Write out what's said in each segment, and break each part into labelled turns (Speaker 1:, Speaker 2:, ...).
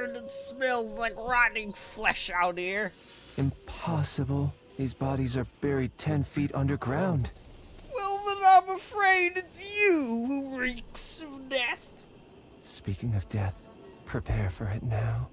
Speaker 1: and it smells like rotting flesh out here.
Speaker 2: Impossible. These bodies are buried 10 feet underground.
Speaker 1: Well, then I'm afraid it's you who reeks of death.
Speaker 2: Speaking of death, prepare for it now.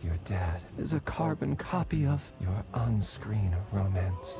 Speaker 2: Your dad is a carbon copy of your on-screen romance.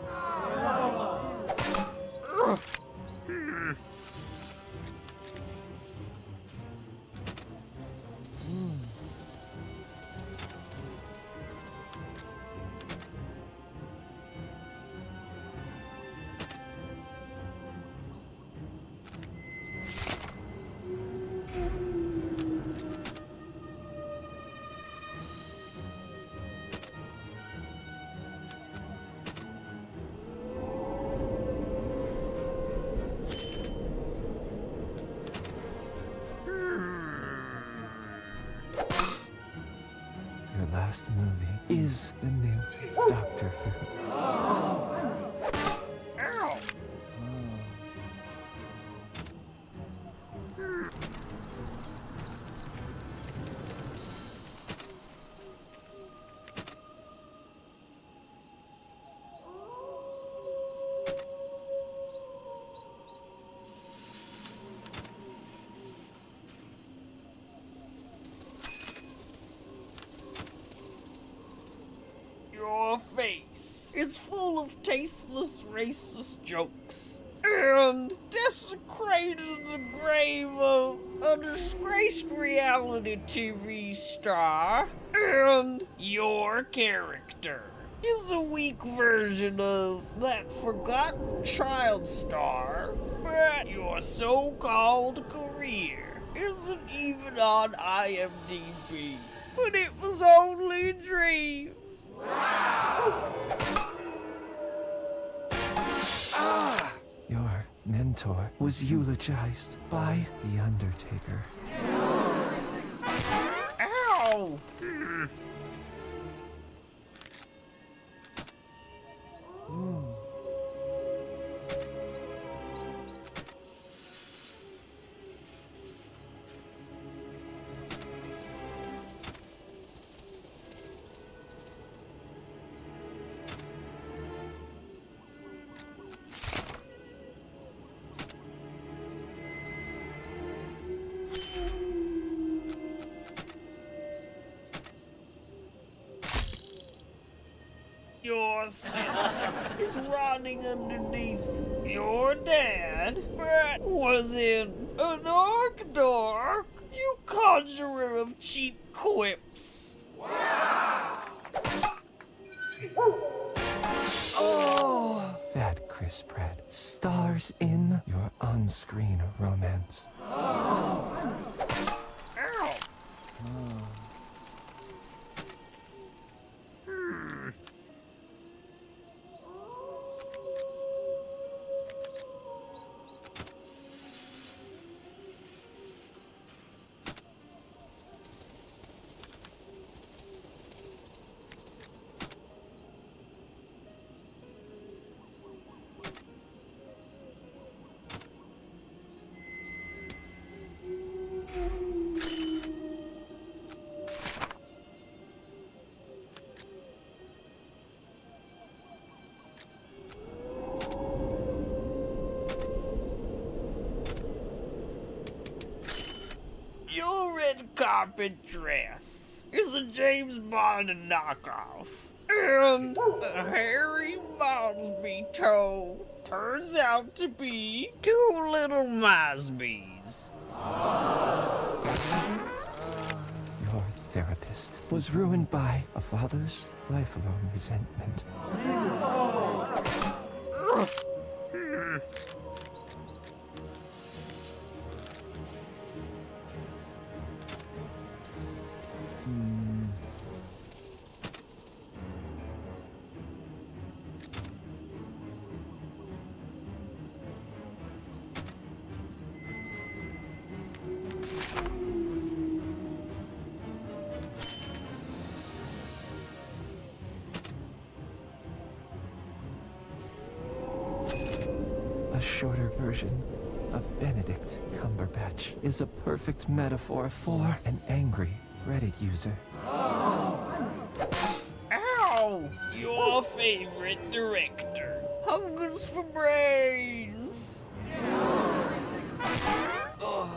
Speaker 2: Your last movie is the new Doctor Who.
Speaker 1: Ow! Your face is full of tasteless, racist jokes, and desecrated the grave of a disgraced reality TV star, and your character is a weak version of that forgotten child star, but your so-called career isn't even on IMDb, but it was only a dream.
Speaker 2: Your mentor was eulogized by The Undertaker.
Speaker 1: Ow! Your sister is rotting underneath. Your dad was in an orc, you conjurer of cheap quips.
Speaker 2: Fat Chris Pratt stars in your on-screen romance.
Speaker 1: Ow! Your red carpet dress is a James Bond knockoff, and a Harry Mossby toe turns out to be two little Mossbys.
Speaker 2: Your therapist was ruined by a father's lifelong resentment. A shorter version of Benedict Cumberbatch is a perfect metaphor for an angry Reddit user.
Speaker 1: Ow! Your favorite director hungers for brains. Ugh.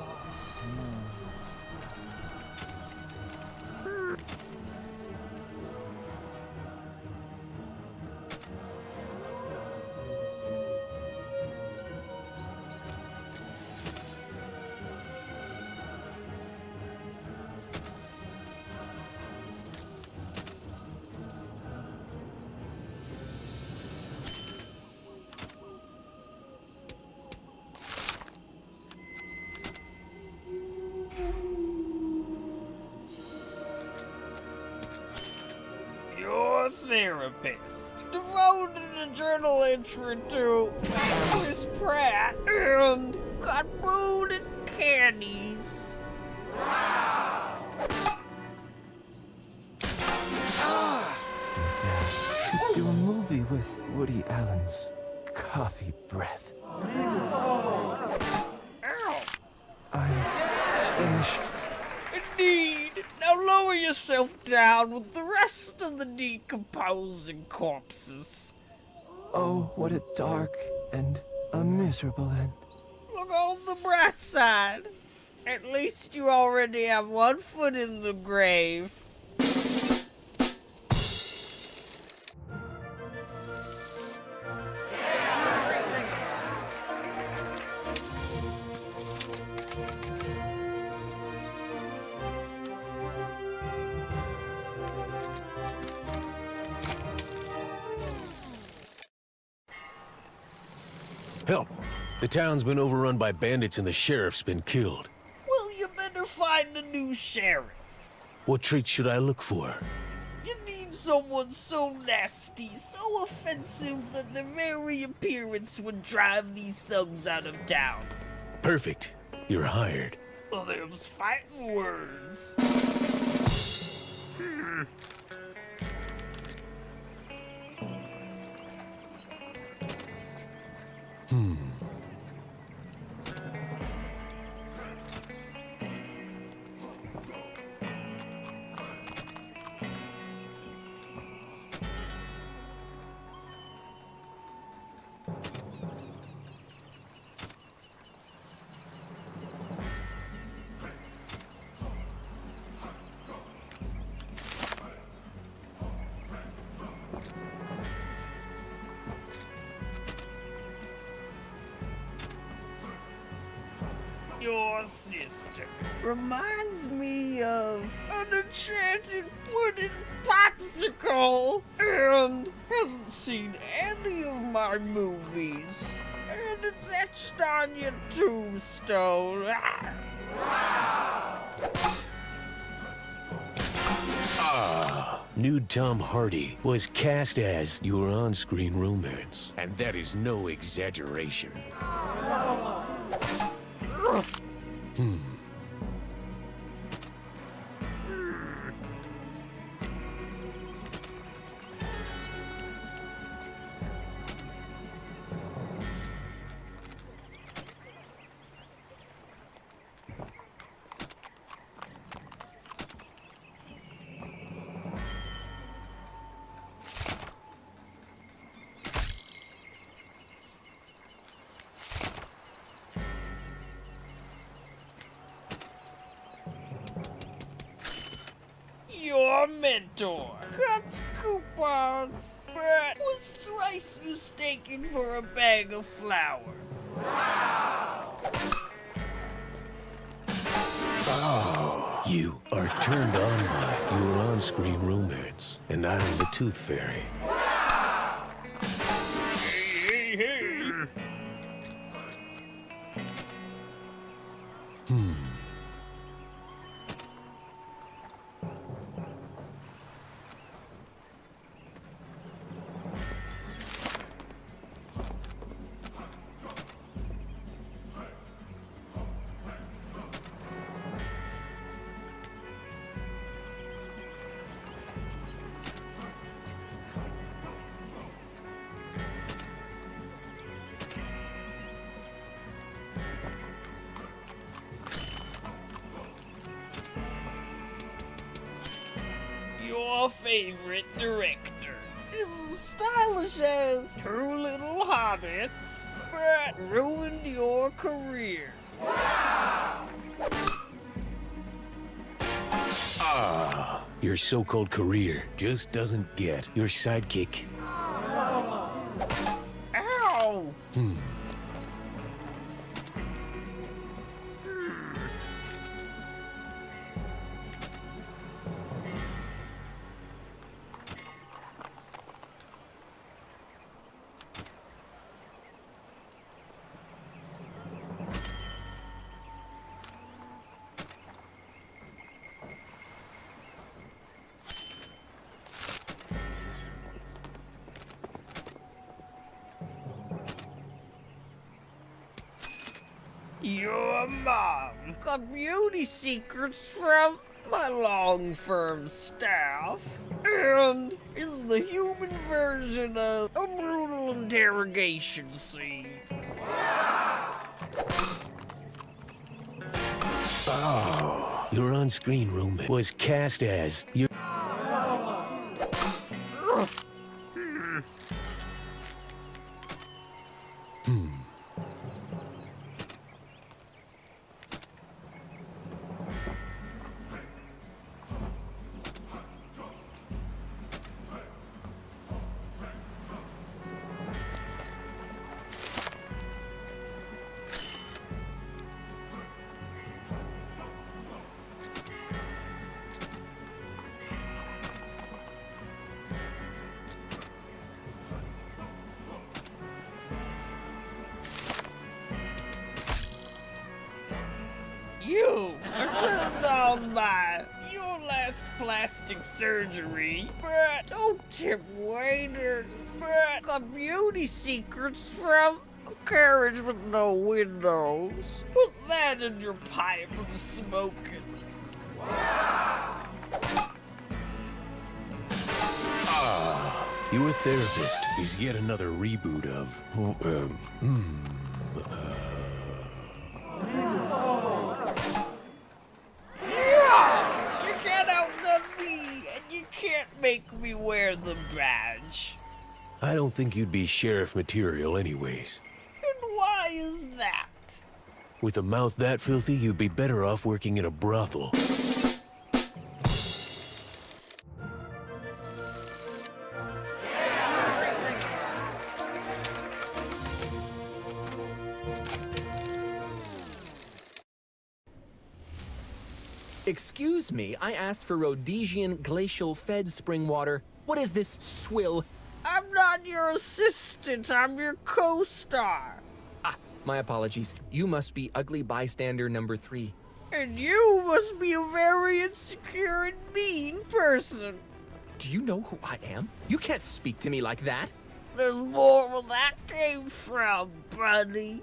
Speaker 1: Your therapist devoted a journal entry to Chris Pratt and got booed at Candies.
Speaker 2: Your dad should do a movie with Woody Allen's coffee breath.
Speaker 1: Ow!
Speaker 2: I'm finished.
Speaker 1: Indeed. Now lower yourself down with the rest of the decomposing corpses.
Speaker 2: Oh, what a dark and a miserable end.
Speaker 1: Look on the bright side. At least you already have one foot in the grave.
Speaker 3: Help! The town's been overrun by bandits and the sheriff's been killed.
Speaker 1: Well, you better find a new sheriff.
Speaker 3: What traits should I look for?
Speaker 1: You need someone so nasty, so offensive that their very appearance would drive these thugs out of town.
Speaker 3: Perfect. You're hired.
Speaker 1: Well, them's fighting words. Your sister reminds me of an enchanted wooden popsicle and hasn't seen any of my movies. And it's etched on your tombstone.
Speaker 3: Nude Tom Hardy was cast as your on-screen romance. And that is no exaggeration.
Speaker 1: Your mentor cuts coupons, but was thrice mistaken for a bag of flour.
Speaker 3: You are turned on by your on-screen romance, and I'm the Tooth Fairy.
Speaker 1: Hey, Hey, hey. Your favorite director is as stylish as Two Little Hobbits, but ruined your career.
Speaker 3: Your so-called career just doesn't get your sidekick.
Speaker 1: Ow! Your mom got beauty secrets from my long-firm staff and is the human version of a brutal interrogation scene.
Speaker 3: Your on-screen roommate was cast as your...
Speaker 1: You are turned on by your last plastic surgery, but don't tip waiters, but got beauty secrets from a carriage with no windows. Put that in your pipe and smoke it.
Speaker 3: Your therapist is yet another reboot of...
Speaker 1: You can't outgun me, and you can't make me wear the badge.
Speaker 3: I don't think you'd be sheriff material anyways.
Speaker 1: And why is that?
Speaker 3: With a mouth that filthy, you'd be better off working in a brothel.
Speaker 4: Excuse me, I asked for Rhodesian glacial fed spring water. What is this swill?
Speaker 1: I'm not your assistant, I'm your co-star.
Speaker 4: Ah, my apologies. You must be ugly bystander number 3.
Speaker 1: And you must be a very insecure and mean person.
Speaker 4: Do you know who I am? You can't speak to me like that.
Speaker 1: There's more where that came from, buddy.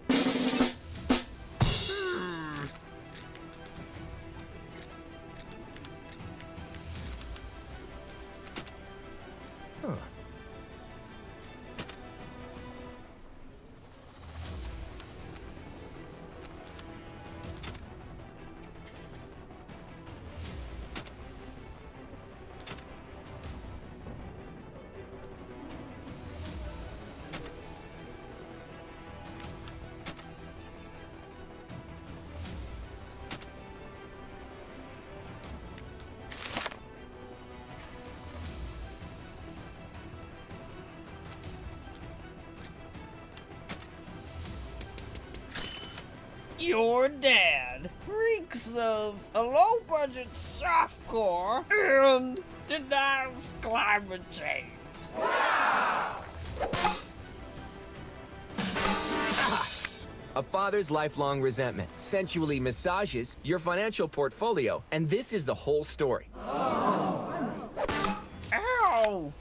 Speaker 1: Your dad reeks of a low-budget softcore and denies climate change.
Speaker 4: A father's lifelong resentment sensually massages your financial portfolio, and this is the whole story.
Speaker 1: Ow!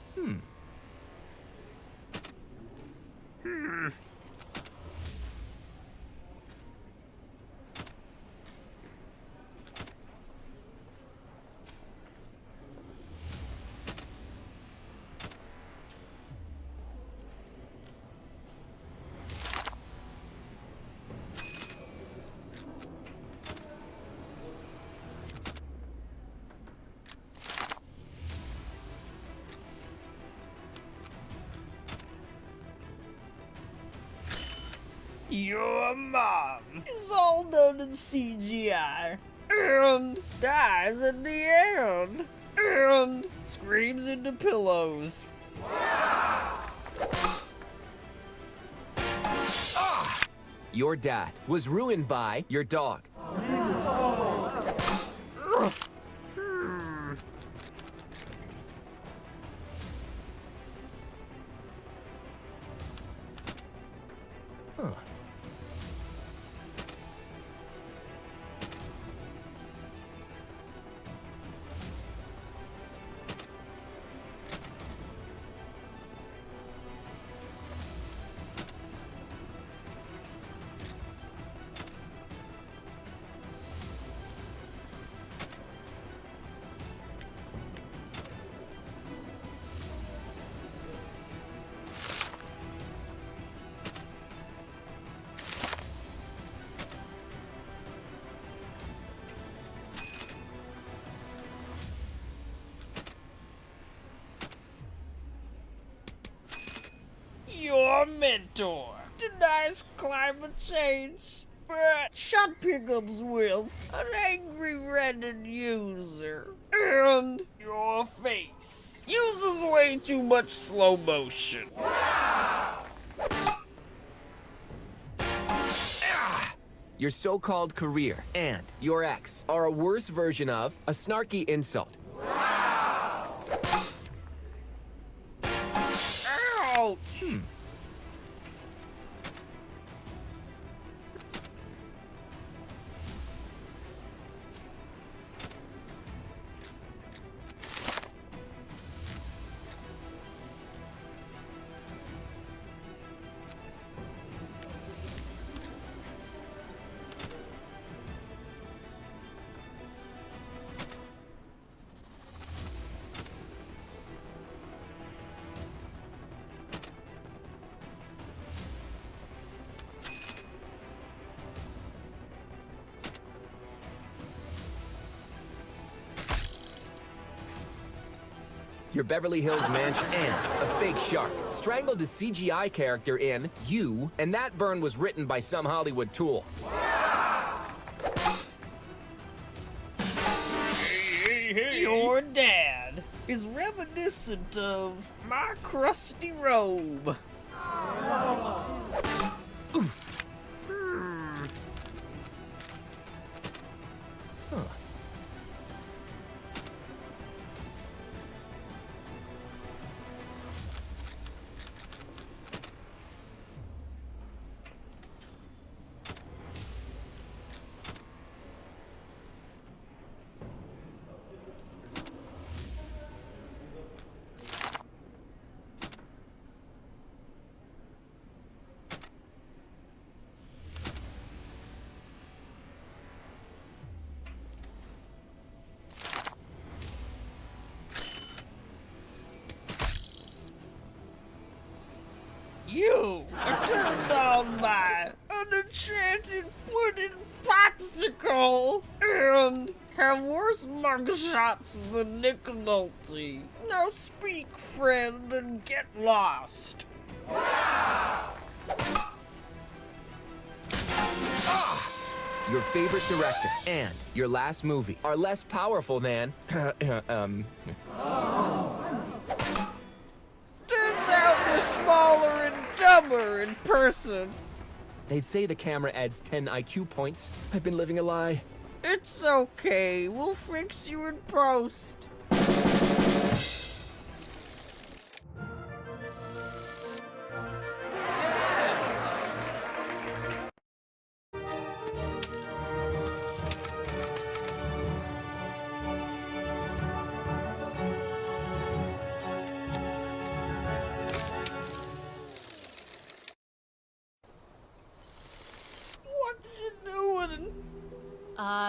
Speaker 1: Your mom is all done in CGI and dies at the end and screams into pillows.
Speaker 4: Your dad was ruined by your dog.
Speaker 1: Your mentor denies climate change, but shot pickups with an angry Reddit user. And your face uses way too much slow motion.
Speaker 4: Your so-called career and your ex are a worse version of a snarky insult.
Speaker 1: Ouch!
Speaker 4: Your Beverly Hills mansion and a fake shark strangled a CGI character in You, and that burn was written by some Hollywood tool.
Speaker 1: Your dad is reminiscent of my crusty robe. You are turned on by an enchanted pudding popsicle and have worse mugshots than Nick Nolte. Now speak, friend, and get lost.
Speaker 4: Your favorite director and your last movie are less powerful than,
Speaker 1: Turns out you're smaller and dumber in person.
Speaker 4: They'd say the camera adds 10 IQ points. I've been living a lie.
Speaker 1: It's okay, we'll fix you in post.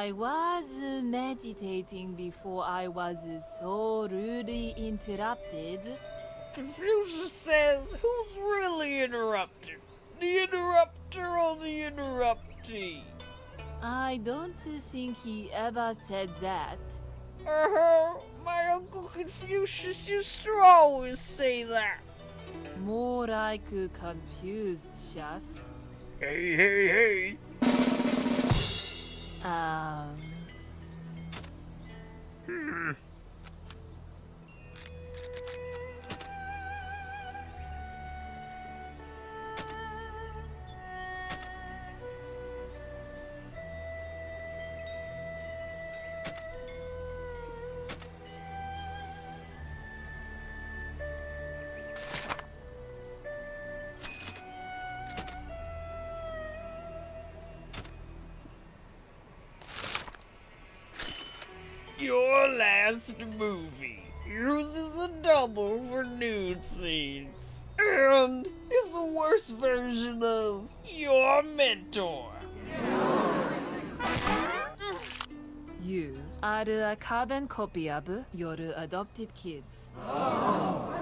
Speaker 5: I was meditating before I was so rudely interrupted.
Speaker 1: Confucius says, who's really interrupted? The interrupter or the interruptee?
Speaker 5: I don't think he ever said that.
Speaker 1: My Uncle Confucius used to always say that.
Speaker 5: More like confused, Shas.
Speaker 1: Hey.
Speaker 5: Um...
Speaker 1: Your last movie uses a double for nude scenes and is the worst version of your mentor.
Speaker 5: You are a carbon copy of your adopted kids.
Speaker 1: Ow.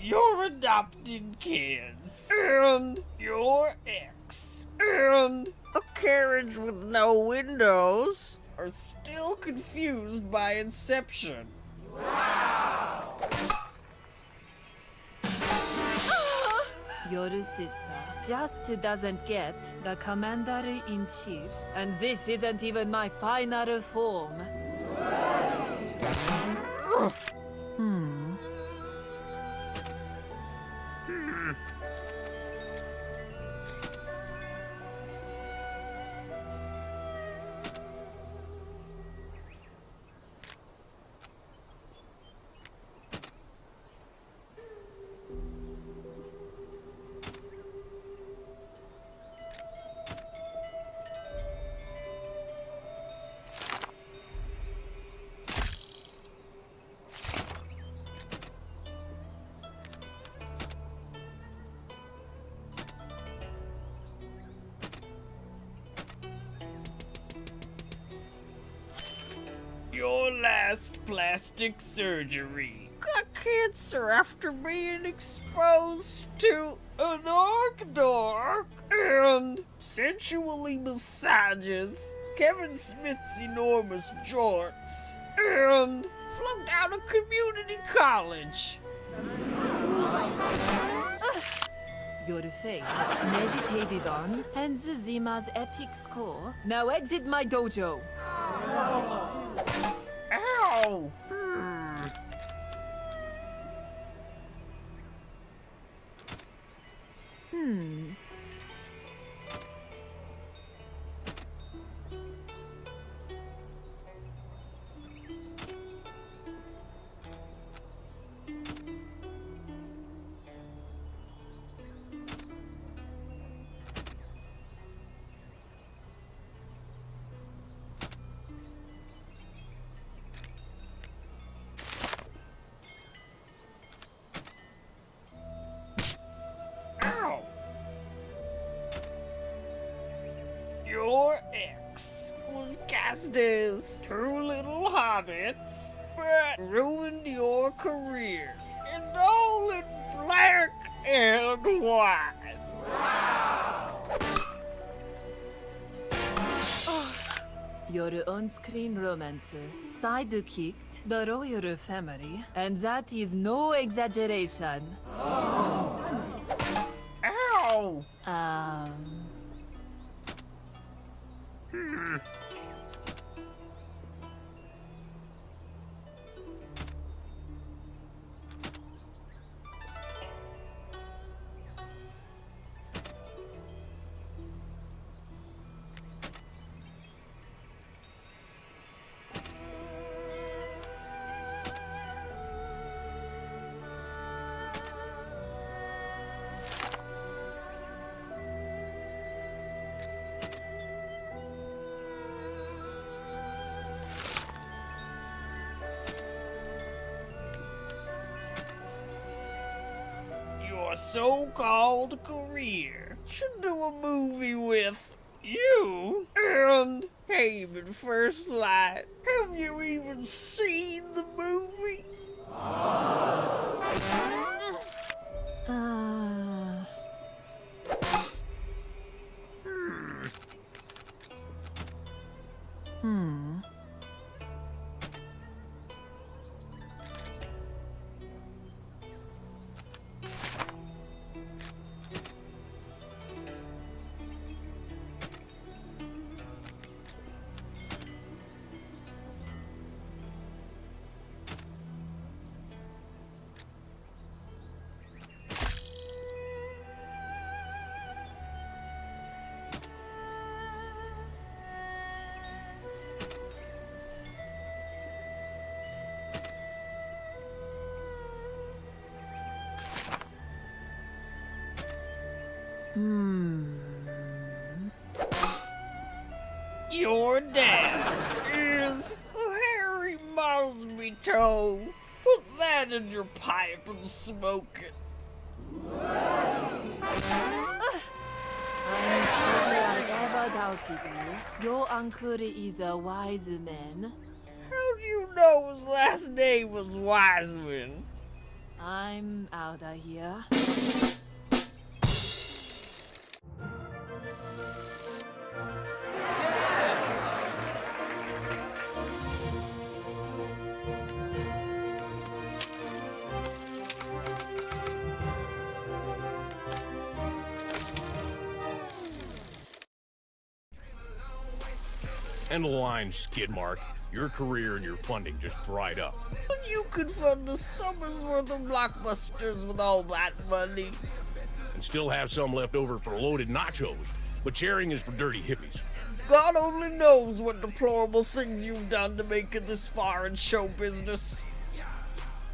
Speaker 1: Your adopted kids, and your ex, and a carriage with no windows are still confused by Inception.
Speaker 5: Your sister just doesn't get the commander-in-chief, and this isn't even my final form.
Speaker 1: Your last plastic surgery. Got cancer after being exposed to an orc and sensually massages Kevin Smith's enormous jorts and flunked out of community college.
Speaker 5: Your face meditated on, and Zima's epic score. Now exit my dojo.
Speaker 1: Ow! Ow! Your ex was cast as two little hobbits, but ruined your career. And all in black and white.
Speaker 5: Your on-screen romancer sidekicked the royal family, and that is no exaggeration.
Speaker 1: Ow! so-called career. Should do a movie with you and Haven First Light. Have you even seen the movie? Your dad is a hairy Mossby toe. Put that in your pipe and smoke it.
Speaker 5: I'm sorry I ever doubted you. Your uncle is a wise man.
Speaker 1: How do you know his last name was Wiseman?
Speaker 5: I'm out of here.
Speaker 3: End the line, Skidmark. Your career and your funding just dried up.
Speaker 1: But you could fund a summer's worth of blockbusters with all that money.
Speaker 3: And still have some left over for loaded nachos. But sharing is for dirty hippies.
Speaker 1: God only knows what deplorable things you've done to make it this far in show business.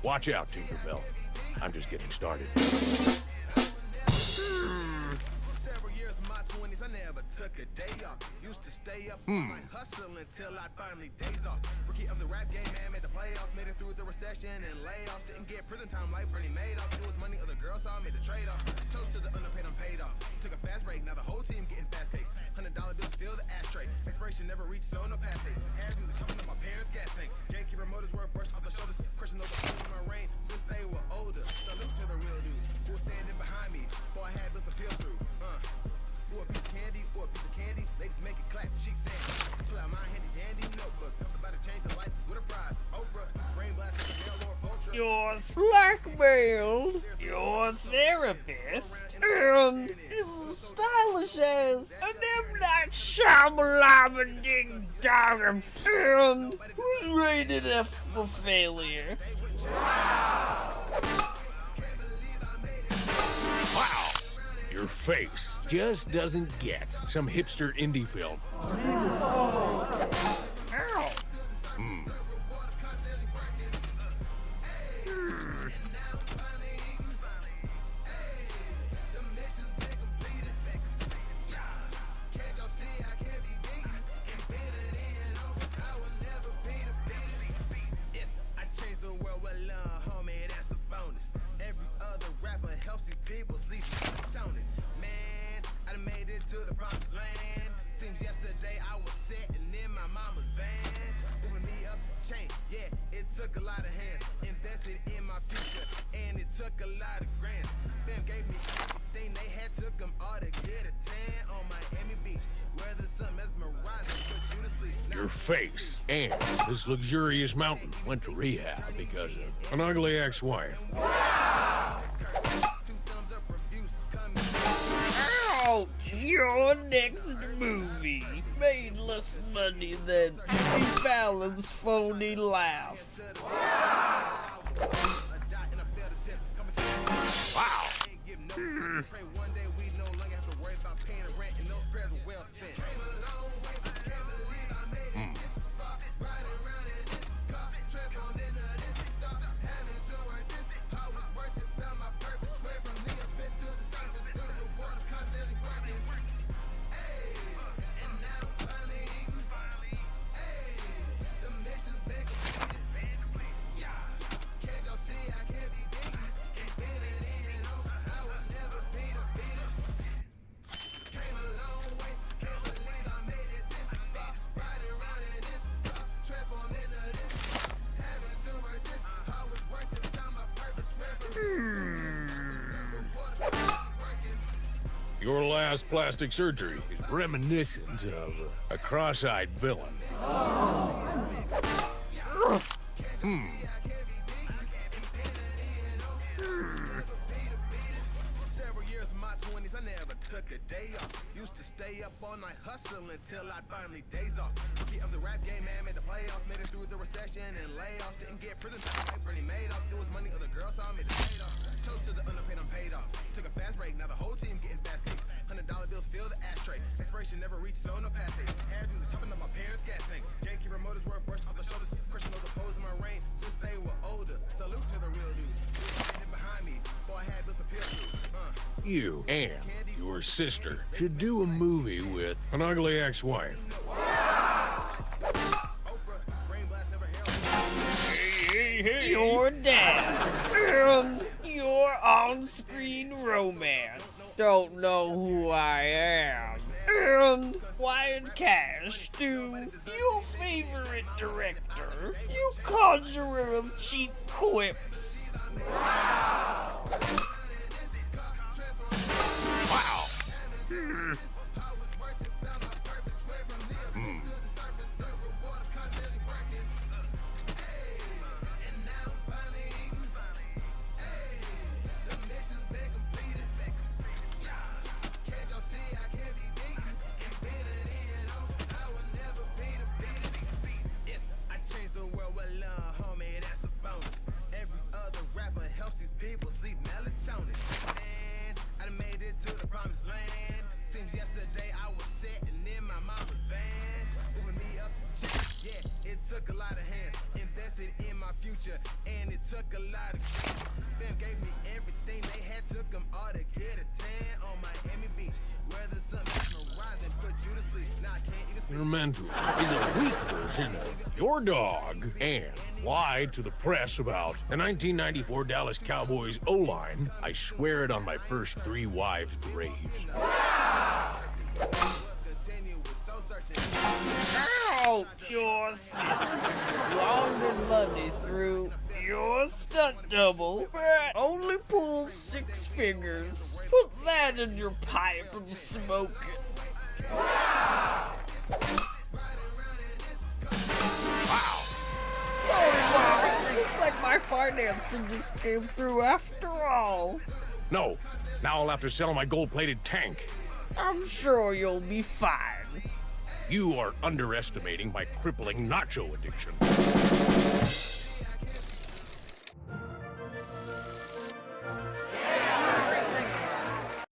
Speaker 3: Watch out, Tinkerbell. I'm just getting started.
Speaker 6: Several years of my 20s, I never took a day off. Used to stay up all night hustle until I finally days off. Rookie of the rap game, man, made the playoffs, made it through the recession and layoffs. Didn't get prison time like Bernie Madoff. It was money other girls saw, made the trade off. Toast to the underpaid, I'm paid off. Took a fast break, now the whole team getting fast cake. $100 bills fill the ashtray. Expiration never reached, so no pass date. Air dudes talking to my parents' gas tanks. J Keeper motors were brushed off the shoulders. Crushing over holes in my rain since they were older. Salute to the real dude who was standing behind me before I had bills to peel through. Ooh, a piece of candy, ooh, a piece of candy. Ladies make it clap, cheeks sand. Pull out my handy dandy notebook. About to change of life with a prize. Oprah, brain blast, nail or vulture.
Speaker 1: You're blackmailed. Your therapist. And is as stylish as an M. Night Shyamalan ding dong. And who's rated F for failure.
Speaker 3: Wow! Your face just doesn't get some hipster indie film.
Speaker 1: Ow.
Speaker 6: To the promised land. Seems yesterday I was sitting in my mama's van. Moving me up the chain, yeah, it took a lot of hands. Invested in my future, and it took a lot of grants. Fam gave me everything they had, took them all to get a tan on Miami Beach, where the sun mesmerizing, put you to sleep.
Speaker 3: Your face and this luxurious mountain went to rehab because of an ugly ex-wife.
Speaker 1: Ouch! Your next movie made less money than Jimmy Fallon's phony laugh.
Speaker 3: Wow!
Speaker 6: One day we no longer have to worry about paying rent and those prayers were well spent.
Speaker 3: Your last plastic surgery is reminiscent of a cross-eyed villain.
Speaker 6: Several years of my 20s, I never took a day off. Used to stay up all night hustling until I finally days off. Rookie of the rap game, man, made the playoffs, made it through the recession and layoff. Didn't get prison time, really made off. It was money other girls saw me, they paid off. Toast to the underpaid, I'm paid off. Took a fast break, now the whole team getting fast cake. $100 bills fill the ashtray. Expiration never reached, so no past date. Had dudes topping up my parents' gas tanks. Janky remoters were brushed off the shoulders. Crushing all the pose in my reign since they were older. Salute to the real dude. Standing behind me, boy, I had bills to peel through.
Speaker 3: You and your sister should do a movie with an ugly ex-wife.
Speaker 1: Your dad and your on-screen romance. Don't know who I am. And Wyatt Cash to your favorite director, you conjurer of cheap quips.
Speaker 3: Wow.
Speaker 6: Took a lot of hands, invested in my future, and it took a lot of fam gave me everything they had, took them all to get a tan on Miami Beach, where the sun is rising, put you to sleep. Now I can't even speak.
Speaker 3: Your mentor is a weak version of your dog and lied to the press about the 1994 Dallas Cowboys O-line. I swear it on my first 3 wives' graves.
Speaker 1: Out your sister. Laundered money through your stunt double, but only pulls 6 fingers. Put that in your pipe and smoke it.
Speaker 3: Wow.
Speaker 1: Sorry, boss. Looks like my financing just came through after all.
Speaker 3: No, now I'll have to sell my gold-plated tank.
Speaker 1: I'm sure you'll be fine.
Speaker 3: You are underestimating my crippling nacho addiction.